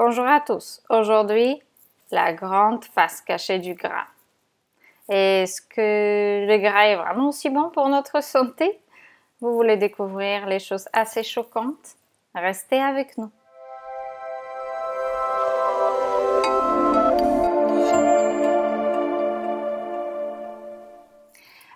Bonjour à tous. Aujourd'hui, la grande face cachée du gras. Est-ce que le gras est vraiment aussi bon pour notre santé? Vous voulez découvrir les choses assez choquantes? Restez avec nous.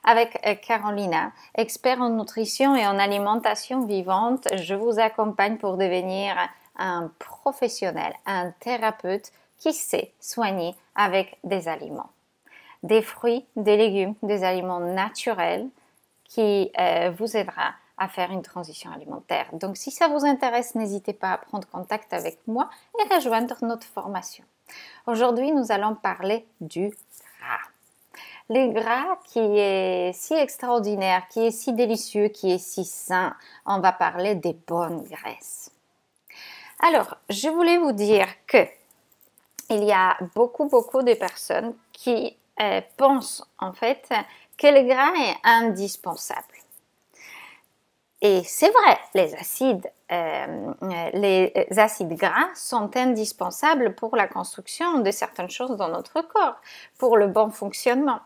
Avec Carolina, expert en nutrition et en alimentation vivante, je vous accompagne pour devenir un professionnel, un thérapeute qui sait soigner avec des aliments. Des fruits, des légumes, des aliments naturels qui vous aidera à faire une transition alimentaire. Donc si ça vous intéresse, n'hésitez pas à prendre contact avec moi et rejoindre notre formation. Aujourd'hui, nous allons parler du gras. Le gras qui est si extraordinaire, qui est si délicieux, qui est si sain, on va parler des bonnes graisses. Alors, je voulais vous dire que il y a beaucoup de personnes qui pensent en fait que le gras est indispensable. Et c'est vrai, les acides gras sont indispensables pour la construction de certaines choses dans notre corps, pour le bon fonctionnement.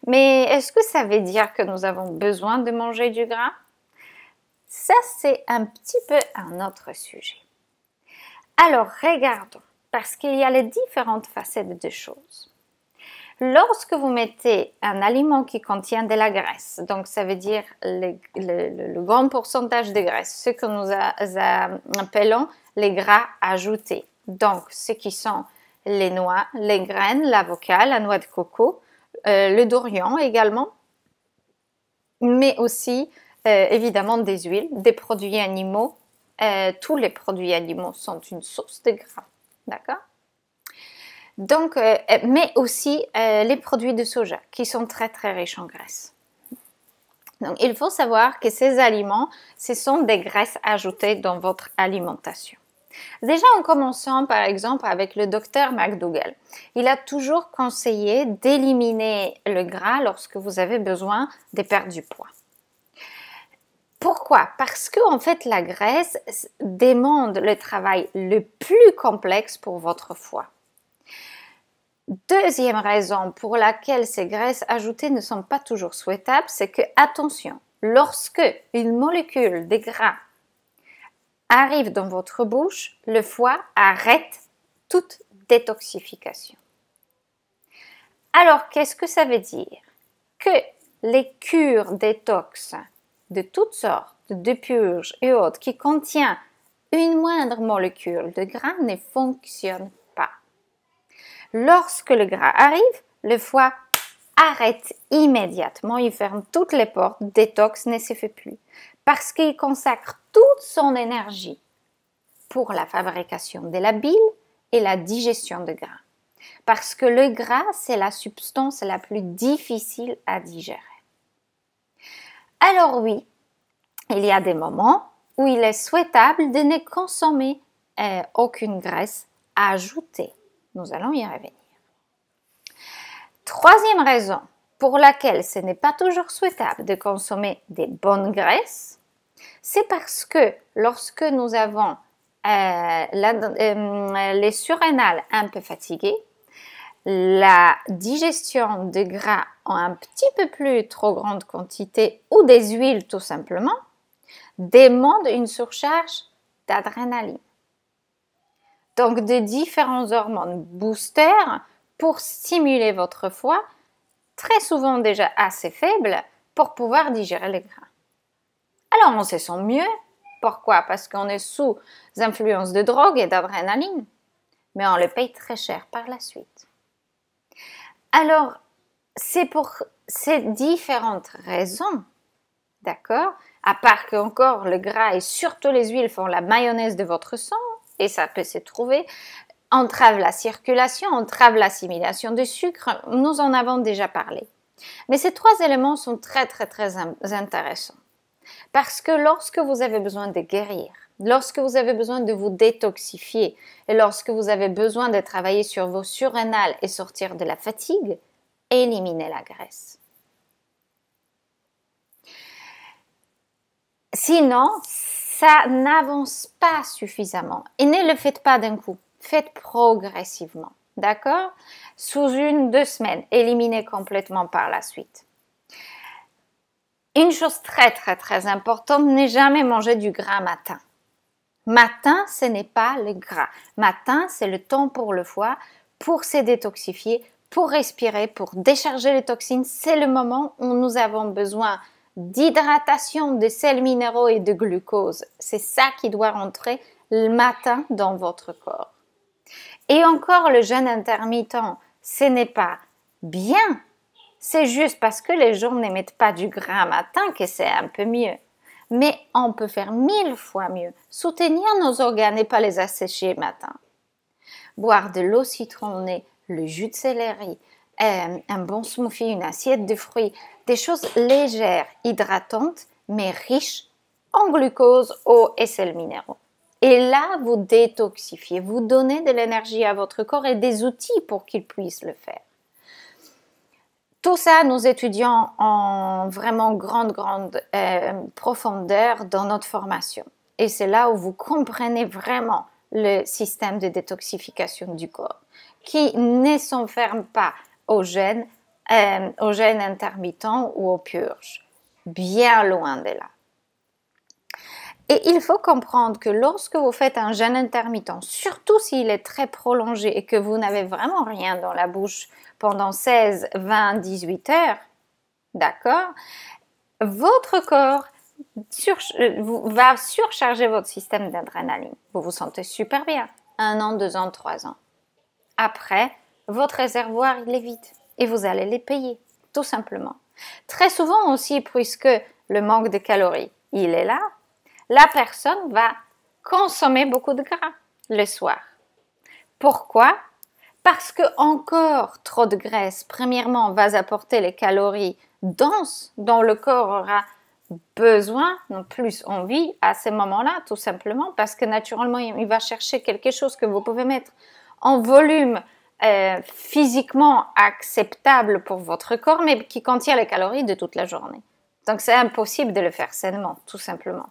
Mais est-ce que ça veut dire que nous avons besoin de manger du gras? Ça, c'est un petit peu un autre sujet. Alors, regardons, parce qu'il y a les différentes facettes de choses. Lorsque vous mettez un aliment qui contient de la graisse, donc ça veut dire le grand pourcentage de graisse, ce que nous appelons les gras ajoutés, donc ce qui sont les noix, les graines, l'avocat, la noix de coco, le dorian également, mais aussi évidemment des huiles, des produits animaux. Tous les produits animaux sont une source de gras, d'accord? Donc, mais aussi les produits de soja qui sont très riches en graisse. Donc, il faut savoir que ces aliments, ce sont des graisses ajoutées dans votre alimentation. Déjà en commençant par exemple avec le docteur McDougall, il a toujours conseillé d'éliminer le gras lorsque vous avez besoin de perdre du poids. Pourquoi? Parce que en fait la graisse demande le travail le plus complexe pour votre foie. Deuxième raison pour laquelle ces graisses ajoutées ne sont pas toujours souhaitables, c'est que attention, lorsque une molécule de gras arrive dans votre bouche, le foie arrête toute détoxification. Alors, qu'est-ce que ça veut dire? Que les cures détox de toutes sortes, de purges et autres, qui contiennent une moindre molécule de gras ne fonctionnent pas. Lorsque le gras arrive, le foie arrête immédiatement, il ferme toutes les portes, détox ne se fait plus, parce qu'il consacre toute son énergie pour la fabrication de la bile et la digestion de gras. Parce que le gras, c'est la substance la plus difficile à digérer. Alors oui, il y a des moments où il est souhaitable de ne consommer aucune graisse ajoutée. Nous allons y revenir. Troisième raison pour laquelle ce n'est pas toujours souhaitable de consommer des bonnes graisses, c'est parce que lorsque nous avons les surrénales un peu fatiguées, la digestion de gras en un petit peu plus trop grande quantité ou des huiles tout simplement demande une surcharge d'adrénaline. Donc de différents hormones boosters pour stimuler votre foie, très souvent déjà assez faible, pour pouvoir digérer le gras. Alors on se sent mieux. Pourquoi? Parce qu'on est sous influence de drogue et d'adrénaline. Mais on le paye très cher par la suite. Alors, c'est pour ces différentes raisons, d'accord? À part que encore le gras et surtout les huiles font la mayonnaise de votre sang, et ça peut se trouver, entrave la circulation, entrave l'assimilation de sucre, nous en avons déjà parlé. Mais ces trois éléments sont très intéressants. Parce que lorsque vous avez besoin de guérir, lorsque vous avez besoin de vous détoxifier et lorsque vous avez besoin de travailler sur vos surrénales et sortir de la fatigue, éliminez la graisse. Sinon, ça n'avance pas suffisamment et ne le faites pas d'un coup. Faites progressivement, d'accord? Sous 1-2 semaines, éliminez complètement par la suite. Une chose très importante, ne jamais manger du gras matin. Matin, ce n'est pas le gras. Matin, c'est le temps pour le foie, pour se détoxifier, pour respirer, pour décharger les toxines. C'est le moment où nous avons besoin d'hydratation, de sels minéraux et de glucose. C'est ça qui doit rentrer le matin dans votre corps. Et encore, le jeûne intermittent, ce n'est pas bien. C'est juste parce que les gens n'émettent pas du gras matin que c'est un peu mieux. Mais on peut faire 1000 fois mieux. Soutenir nos organes et pas les assécher matin. Boire de l'eau citronnée, le jus de céleri, un bon smoothie, une assiette de fruits, des choses légères, hydratantes, mais riches en glucose, eau et sels minéraux. Et là, vous détoxifiez, vous donnez de l'énergie à votre corps et des outils pour qu'il puisse le faire. Tout ça, nous étudions en vraiment grande profondeur dans notre formation. Et c'est là où vous comprenez vraiment le système de détoxification du corps, qui ne s'enferme pas au jeûne intermittent ou aux purges. Bien loin de là. Et il faut comprendre que lorsque vous faites un jeûne intermittent, surtout s'il est très prolongé et que vous n'avez vraiment rien dans la bouche pendant 16, 20, 18 heures, d'accord, votre corps va surcharger votre système d'adrénaline. Vous vous sentez super bien. 1 an, 2 ans, 3 ans. Après, votre réservoir, il est vide et vous allez les payer, tout simplement. Très souvent aussi, puisque le manque de calories, il est là, la personne va consommer beaucoup de gras le soir. Pourquoi? Parce que encore trop de graisse, premièrement, va apporter les calories denses dont le corps aura besoin, non plus envie à ce moment-là, tout simplement, parce que naturellement, il va chercher quelque chose que vous pouvez mettre en volume physiquement acceptable pour votre corps, mais qui contient les calories de toute la journée. Donc, c'est impossible de le faire sainement, tout simplement.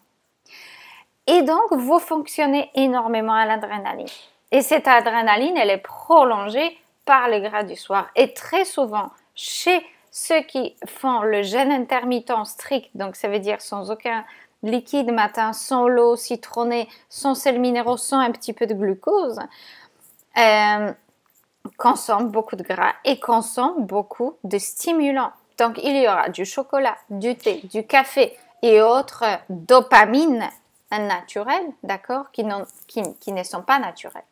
Et donc, vous fonctionnez énormément à l'adrénaline. Et cette adrénaline, elle est prolongée par le gras du soir. Et très souvent, chez ceux qui font le jeûne intermittent strict, donc ça veut dire sans aucun liquide matin, sans l'eau citronnée, sans sels minéraux, sans un petit peu de glucose, consomment beaucoup de gras et consomment beaucoup de stimulants. Donc, il y aura du chocolat, du thé, du café et autres dopamines naturelles, d'accord, qui ne sont pas naturelles.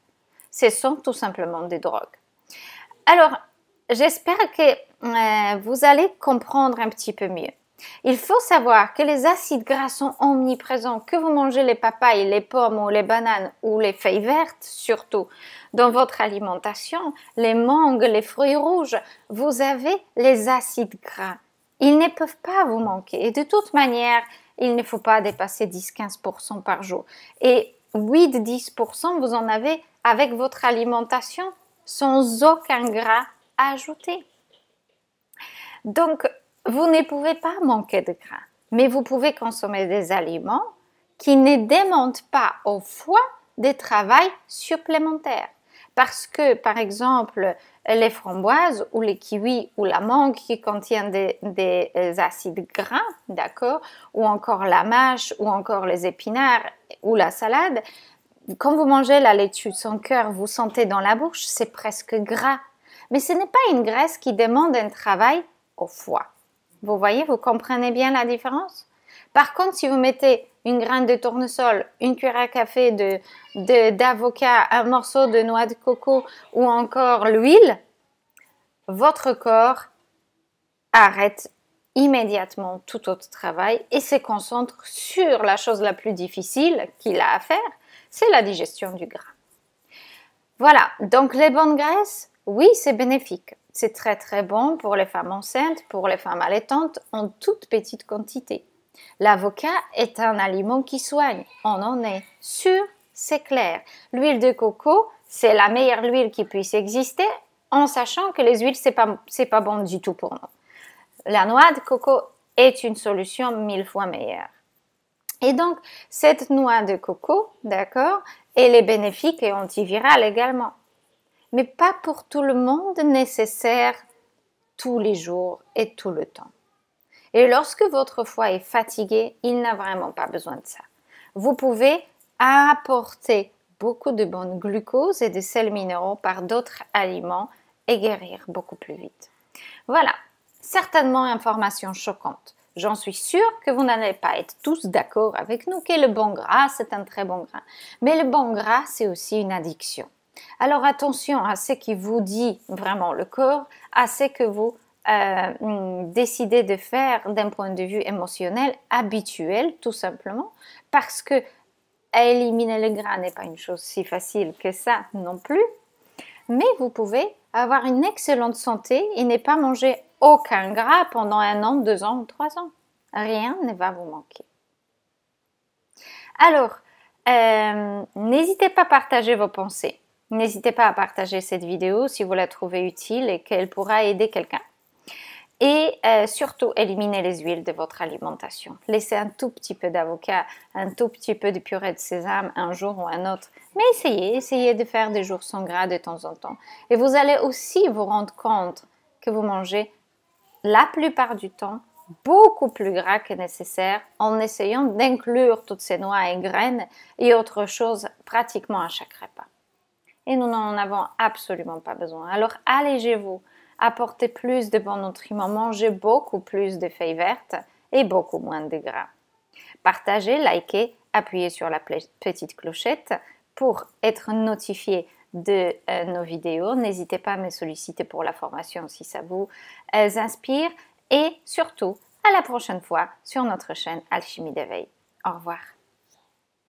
Ce sont tout simplement des drogues. Alors, j'espère que vous allez comprendre un petit peu mieux. Il faut savoir que les acides gras sont omniprésents, que vous mangez les papayes, les pommes ou les bananes ou les feuilles vertes surtout dans votre alimentation, les mangues, les fruits rouges, vous avez les acides gras. Ils ne peuvent pas vous manquer et de toute manière, il ne faut pas dépasser 10-15% par jour. Et 8-10%, vous en avez avec votre alimentation sans aucun gras ajouté. Donc, vous ne pouvez pas manquer de gras, mais vous pouvez consommer des aliments qui ne demandent pas au foie des travail supplémentaires. Parce que, par exemple, les framboises ou les kiwis ou la mangue qui contiennent des acides gras, d'accord, ou encore la mâche ou encore les épinards ou la salade, quand vous mangez la laitue sans cœur, vous sentez dans la bouche, c'est presque gras. Mais ce n'est pas une graisse qui demande un travail au foie. Vous voyez, vous comprenez bien la différence? Par contre, si vous mettez une graine de tournesol, une cuillère à café d'avocat, un morceau de noix de coco ou encore l'huile, votre corps arrête immédiatement tout autre travail et se concentre sur la chose la plus difficile qu'il a à faire, c'est la digestion du gras. Voilà, donc les bonnes graisses, oui, c'est bénéfique. C'est très bon pour les femmes enceintes, pour les femmes allaitantes en toute petite quantité. L'avocat est un aliment qui soigne, on en est sûr, c'est clair. L'huile de coco, c'est la meilleure huile qui puisse exister, en sachant que les huiles, c'est pas bon du tout pour nous. La noix de coco est une solution 1000 fois meilleure. Et donc, cette noix de coco, d'accord, elle est bénéfique et antivirale également. Mais pas pour tout le monde nécessaire tous les jours et tout le temps. Et lorsque votre foie est fatigué, il n'a vraiment pas besoin de ça. Vous pouvez apporter beaucoup de bonne glucose et de sels minéraux par d'autres aliments et guérir beaucoup plus vite. Voilà, certainement information choquante. J'en suis sûre que vous n'allez pas être tous d'accord avec nous que le bon gras, c'est un très bon gras. Mais le bon gras, c'est aussi une addiction. Alors attention à ce qui vous dit vraiment le corps, à ce que vous décidez de faire d'un point de vue émotionnel, habituel, tout simplement, parce que éliminer le gras n'est pas une chose si facile que ça non plus. Mais vous pouvez avoir une excellente santé et ne pas manger aucun gras pendant 1 an, 2 ans ou 3 ans. Rien ne va vous manquer. Alors, n'hésitez pas à partager vos pensées. N'hésitez pas à partager cette vidéo si vous la trouvez utile et qu'elle pourra aider quelqu'un. Et surtout, éliminez les huiles de votre alimentation. Laissez un tout petit peu d'avocat, un tout petit peu de purée de sésame un jour ou un autre. Mais essayez de faire des jours sans gras de temps en temps. Et vous allez aussi vous rendre compte que vous mangez la plupart du temps beaucoup plus gras que nécessaire en essayant d'inclure toutes ces noix et graines et autres choses pratiquement à chaque repas. Et nous n'en avons absolument pas besoin. Alors allégez-vous. Apportez plus de bons nutriments, mangez beaucoup plus de feuilles vertes et beaucoup moins de gras. Partagez, likez, appuyez sur la petite clochette pour être notifié de nos vidéos. N'hésitez pas à me solliciter pour la formation si ça vous inspire. Et surtout, à la prochaine fois sur notre chaîne Alchimie d'éveil. Au revoir.